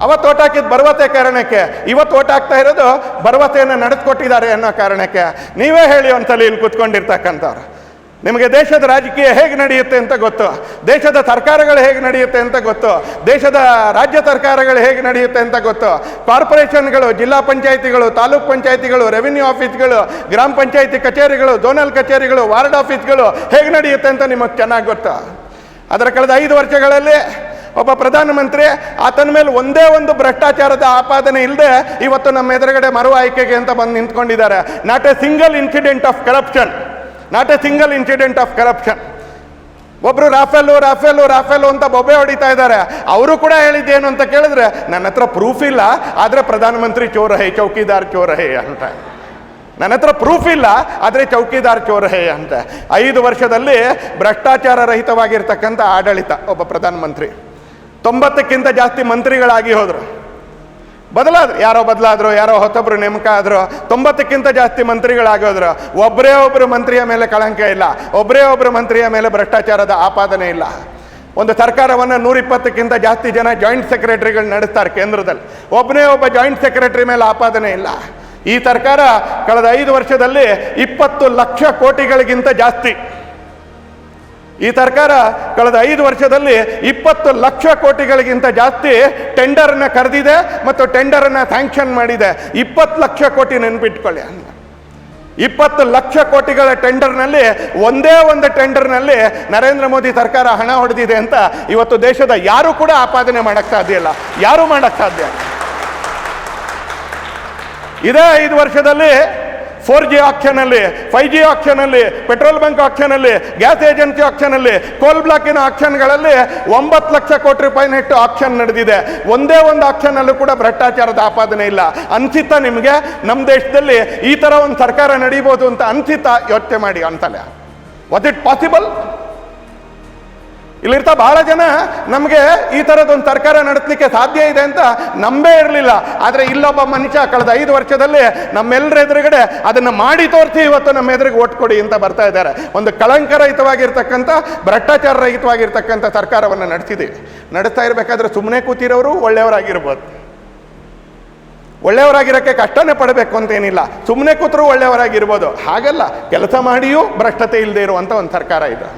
ಅವತ್ತು ಓಟ್ ಹಾಕಿದ್ದು ಭರವಸೆ ಕಾರಣಕ್ಕೆ, ಇವತ್ತು ಓಟ್ ಹಾಕ್ತಾ ಇರೋದು ಭರವಸೆಯನ್ನು ನಡೆಸ್ಕೊಟ್ಟಿದ್ದಾರೆ ಅನ್ನೋ ಕಾರಣಕ್ಕೆ. ನೀವೇ ಹೇಳಿ ಒಂದ್ಸಲಿ ಇಲ್ಲಿ ಕೂತ್ಕೊಂಡಿರ್ತಕ್ಕಂಥವ್ರು, ನಿಮಗೆ ದೇಶದ ರಾಜಕೀಯ ಹೇಗೆ ನಡೆಯುತ್ತೆ ಅಂತ ಗೊತ್ತು, ದೇಶದ ಸರ್ಕಾರಗಳು ಹೇಗೆ ನಡೆಯುತ್ತೆ ಅಂತ ಗೊತ್ತು, ದೇಶದ ರಾಜ್ಯ ಸರ್ಕಾರಗಳು ಹೇಗೆ ನಡೆಯುತ್ತೆ ಅಂತ ಗೊತ್ತು, ಕಾರ್ಪೊರೇಷನ್ಗಳು, ಜಿಲ್ಲಾ ಪಂಚಾಯಿತಿಗಳು, ತಾಲೂಕ್ ಪಂಚಾಯಿತಿಗಳು, ರೆವಿನ್ಯೂ ಆಫೀಸ್ಗಳು, ಗ್ರಾಮ ಪಂಚಾಯಿತಿ ಕಚೇರಿಗಳು, ಝೋನಲ್ ಕಚೇರಿಗಳು, ವಾರ್ಡ್ ಆಫೀಸ್ಗಳು ಹೇಗೆ ನಡೆಯುತ್ತೆ ಅಂತ ನಿಮಗೆ ಚೆನ್ನಾಗಿ ಗೊತ್ತು. ಅದರ ಕಳೆದ 5 ವರ್ಷಗಳಲ್ಲಿ ಒಬ್ಬ ಪ್ರಧಾನಮಂತ್ರಿ, ಆತನ ಮೇಲೆ ಒಂದೇ ಒಂದು ಭ್ರಷ್ಟಾಚಾರದ ಆಪಾದನೆ ಇಲ್ಲದೆ ಇವತ್ತು ನಮ್ಮ ಎದುರುಗಡೆ ಮರು ಆಯ್ಕೆಗೆ ಅಂತ ಬಂದು ನಿಂತ್ಕೊಂಡಿದ್ದಾರೆ. Not A single incident of corruption, not A single incident of corruption. ಒಬ್ರು ರಾಫೆಲು ಅಂತ ಬೊಬ್ಬೆ ಹೊಡಿತಾ ಇದ್ದಾರೆ. ಅವರು ಕೂಡ ಹೇಳಿದ್ದೇನು ಅಂತ ಕೇಳಿದ್ರೆ, ನನ್ನ ಹತ್ರ ಪ್ರೂಫ್ ಇಲ್ಲ, ಆದರೆ ಪ್ರಧಾನಮಂತ್ರಿ ಚೋರ್ ಹೈ, ಚೌಕಿದಾರ್ ಚೋರ್ ಹೈ ಅಂತ. ನನ್ನ ಹತ್ರ ಪ್ರೂಫ್ ಇಲ್ಲ, ಆದರೆ ಚೌಕಿದಾರ್ ಚೋರ್ ಹೈ ಅಂತ. 5 ವರ್ಷದಲ್ಲಿ ಭ್ರಷ್ಟಾಚಾರ ರಹಿತವಾಗಿರ್ತಕ್ಕಂಥ ಆಡಳಿತ. ಒಬ್ಬ ಪ್ರಧಾನಮಂತ್ರಿ 90ಕ್ಕಿಂತ ಜಾಸ್ತಿ ಮಂತ್ರಿಗಳಾಗಿ ಹೋದರು, ಯಾರೋ ಬದಲಾದ್ರು, ಯಾರೋ ಹೊಸೊಬ್ರು ನೇಮಕ ಆದರು, 90ಕ್ಕಿಂತ ಜಾಸ್ತಿ ಮಂತ್ರಿಗಳಾಗೋದ್ರು. ಒಬ್ಬರು ಮಂತ್ರಿಯ ಮೇಲೆ ಕಳಂಕ ಇಲ್ಲ, ಒಬ್ಬರು ಮಂತ್ರಿಯ ಮೇಲೆ ಭ್ರಷ್ಟಾಚಾರದ ಆಪಾದನೆ ಇಲ್ಲ. ಒಂದು ಸರ್ಕಾರವನ್ನು 120ಕ್ಕಿಂತ ಜಾಸ್ತಿ ಜನ ಜಾಯಿಂಟ್ ಸೆಕ್ರೆಟರಿಗಳು ನಡೆಸ್ತಾರೆ ಕೇಂದ್ರದಲ್ಲಿ, ಒಬ್ಬ ಜಾಯಿಂಟ್ ಸೆಕ್ರೆಟರಿ ಮೇಲೆ ಆಪಾದನೆ ಇಲ್ಲ. ಈ ಸರ್ಕಾರ ಕಳೆದ 5 ವರ್ಷದಲ್ಲಿ 20 ಲಕ್ಷ ಕೋಟಿಗಳಿಗಿಂತ ಜಾಸ್ತಿ, ಈ ಸರ್ಕಾರ ಕಳೆದ 5 ವರ್ಷದಲ್ಲಿ 20 ಲಕ್ಷ ಕೋಟಿಗಳಿಗಿಂತ ಜಾಸ್ತಿ ಟೆಂಡರ್ನ ಕರೆದಿದೆ ಮತ್ತು ಟೆಂಡರನ್ನು ಸ್ಯಾಂಕ್ಷನ್ ಮಾಡಿದೆ. 20 ಲಕ್ಷ ಕೋಟಿ ನೆನಪಿಟ್ಕೊಳ್ಳಿ. 20 ಲಕ್ಷ ಕೋಟಿಗಳ ಟೆಂಡರ್ನಲ್ಲಿ ಒಂದೇ ಒಂದು ಟೆಂಡರ್ನಲ್ಲಿ ನರೇಂದ್ರ ಮೋದಿ ಸರ್ಕಾರ ಹಣ ಹೊಡೆದಿದೆ ಅಂತ ಇವತ್ತು ದೇಶದ ಯಾರು ಕೂಡ ಆಪಾದನೆ ಮಾಡಕ್ಕೆ ಸಾಧ್ಯ ಇಲ್ಲ, ಯಾರು ಮಾಡಕ್ಕೆ ಸಾಧ್ಯ. ಇದೇ 5 ವರ್ಷದಲ್ಲಿ 4G ಆಕ್ಷನಲ್ಲಿ, 5G ಆಕ್ಷನಲ್ಲಿ, ಪೆಟ್ರೋಲ್ ಬಂಕ್ ಆಕ್ಷನಲ್ಲಿ, ಗ್ಯಾಸ್ ಏಜೆನ್ಸಿ ಆಕ್ಷನಲ್ಲಿ, ಕೋಲ್ ಬ್ಲಾಕಿನ ಆಕ್ಷನ್ಗಳಲ್ಲಿ 9 ಲಕ್ಷ ಕೋಟಿ ರೂಪಾಯಿ ನೆಟ್ಟು ಆಕ್ಷನ್ ನಡೆದಿದೆ. ಒಂದೇ ಒಂದು ಆಕ್ಷನಲ್ಲೂ ಕೂಡ ಭ್ರಷ್ಟಾಚಾರದ ಆಪಾದನೆ ಇಲ್ಲ. ಅನ್ಸಿತ್ತಾ ನಿಮಗೆ ನಮ್ಮ ದೇಶದಲ್ಲಿ ಈ ಥರ ಒಂದು ಸರ್ಕಾರ ನಡೀಬೋದು ಅಂತ ಅನ್ಸಿತ್ತಾ? ಯೋಚನೆ ಮಾಡಿ ಅಂತಲ್ಲ. Was it possible? ಇಲ್ಲಿರ್ತಾ ಬಹಳ ಜನ ನಮಗೆ ಈ ಥರದೊಂದು ಸರ್ಕಾರ ನಡೆಸಲಿಕ್ಕೆ ಸಾಧ್ಯ ಇದೆ ಅಂತ ನಂಬೇ ಇರಲಿಲ್ಲ. ಆದರೆ ಇಲ್ಲೊಬ್ಬ ಮನುಷ್ಯ ಕಳೆದ 5 ವರ್ಷದಲ್ಲಿ ನಮ್ಮೆಲ್ಲರ ಎದುರುಗಡೆ ಅದನ್ನು ಮಾಡಿ ತೋರಿಸಿ ಇವತ್ತು ನಮ್ಮ ಎದುರಿಗೆ ಓಟ್ ಕೊಡಿ ಅಂತ ಬರ್ತಾ ಇದ್ದಾರೆ. ಒಂದು ಕಳಂಕರಹಿತವಾಗಿರ್ತಕ್ಕಂಥ, ಭ್ರಷ್ಟಾಚಾರ ರಹಿತವಾಗಿರ್ತಕ್ಕಂಥ ಸರ್ಕಾರವನ್ನು ನಡೆಸ್ತಾ ಇರಬೇಕಾದ್ರೆ ಸುಮ್ಮನೆ ಕೂತಿರೋರು ಒಳ್ಳೆಯವರಾಗಿರ್ಬೋದು. ಒಳ್ಳೆಯವರಾಗಿರೋಕ್ಕೆ ಕಷ್ಟನೇ ಪಡಬೇಕು ಅಂತೇನಿಲ್ಲ, ಸುಮ್ಮನೆ ಕೂತರೂ ಒಳ್ಳೆಯವರಾಗಿರ್ಬೋದು. ಹಾಗಲ್ಲ, ಕೆಲಸ ಮಾಡಿಯೂ ಭ್ರಷ್ಟತೆ ಇಲ್ಲದೆ ಇರುವಂಥ ಒಂದು ಸರ್ಕಾರ ಇದು.